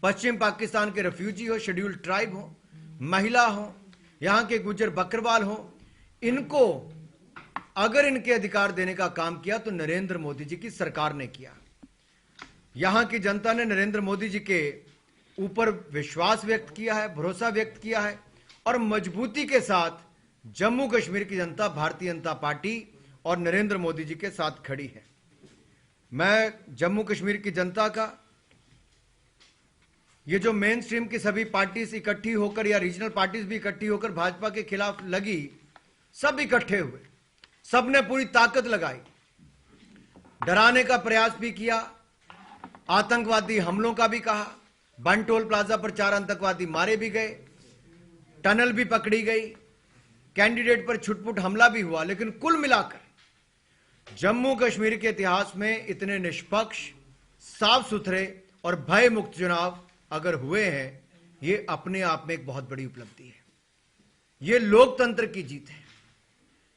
पश्चिम पाकिस्तान के रेफ्यूजी हो, scheduled tribe हो, महिला हो, यहां के गुजर बकरवाल हो, इनको अगर इनके अधिकार देने का काम किया तो नरेंद्र मोदी जी की सरकार ने किया। यहां की जनता ने नरेंद्र मोदी जी के ऊपर विश्वास व्यक्त किया है, भरोसा व्यक्त किया है और मजबूती के साथ जम्मू कश्मीर की जनता भारतीय जनता पार्टी और नरेंद्र मोदी जी के साथ खड़ी है। मैं जम्मू कश्मीर की जनता का, ये जो मेन स्ट्रीम की सभी पार्टीज इकट्ठी होकर या रीजनल पार्टीज भी इकट्ठी होकर भाजपा के खिलाफ लगी, सब इकट्ठे हुए, सबने पूरी ताकत लगाई, डराने का प्रयास भी किया, आतंकवादी हमलों का भी कहा, बनटोल प्लाजा पर 4 आतंकवादी मारे भी गए, टनल भी पकड़ी गई, कैंडिडेट पर छुटपुट हमला भी हुआ। लेकिन कुल मिलाकर जम्मू कश्मीर के इतिहास में इतने निष्पक्ष, साफ सुथरे और भय मुक्त चुनाव अगर हुए हैं, ये अपने आप में एक बहुत बड़ी उपलब्धि है। ये लोकतंत्र की जीत है।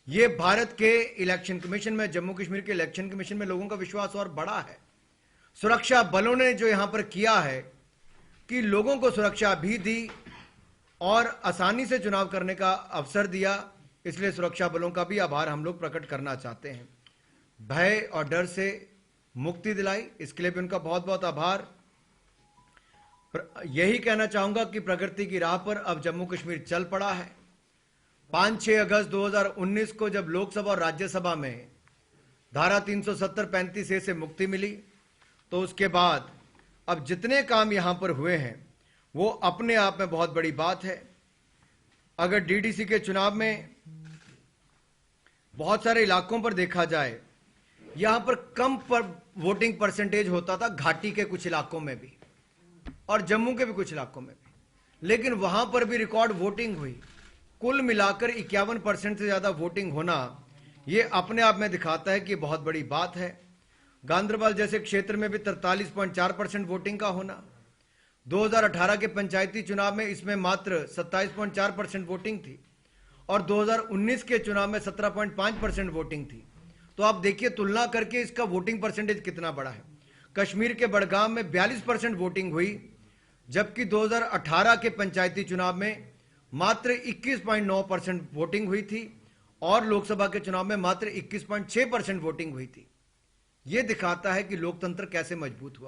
ये भारत के इलेक्शन कमीशन में, जम्मू कश्मीर के इलेक्शन कमीशन में लोगों का विश्वास और बढ़ा है। सुरक्षा बलों ने जो यहां पर किया है कि लोगों को सुरक्षा भी दी और आसानी से चुनाव करने का अवसर दिया, इसलिए सुरक्षा बलों का भी आभार हम लोग प्रकट करना चाहते हैं। भय और डर से मुक्ति दिलाई, इसके लिए भी उनका बहुत बहुत आभार। यही कहना चाहूंगा कि प्रगति की राह पर अब जम्मू कश्मीर चल पड़ा है। 5-6 अगस्त 2019 को जब लोकसभा और राज्यसभा में धारा 370-35A से मुक्ति मिली, तो उसके बाद अब जितने काम यहां पर हुए हैं वो अपने आप में बहुत बड़ी बात है। अगर डीडीसी के चुनाव में बहुत सारे इलाकों पर देखा जाए, यहां पर कम पर वोटिंग परसेंटेज होता था, घाटी के कुछ इलाकों में भी और जम्मू के भी कुछ इलाकों में भी, लेकिन वहां पर भी रिकॉर्ड वोटिंग हुई। कुल मिलाकर 51% से ज्यादा वोटिंग होना, यह अपने आप में दिखाता है कि बहुत बड़ी बात है। गांदरबल जैसे क्षेत्र में भी 43.4% वोटिंग का होना, 2018 के पंचायती चुनाव में इसमें मात्र 27.4% वोटिंग थी और 2019 के चुनाव में 17.5% वोटिंग थी। तो आप देखिए तुलना करके इसका वोटिंग परसेंटेज कितना बड़ा है। कश्मीर के बड़गाम में 42% वोटिंग हुई, जबकि 2018 के पंचायती चुनाव में मात्र 21.9% वोटिंग हुई थी और लोकसभा के चुनाव में मात्र 21.6% वोटिंग हुई थी। यह दिखाता है कि लोकतंत्र कैसे मजबूत हुआ।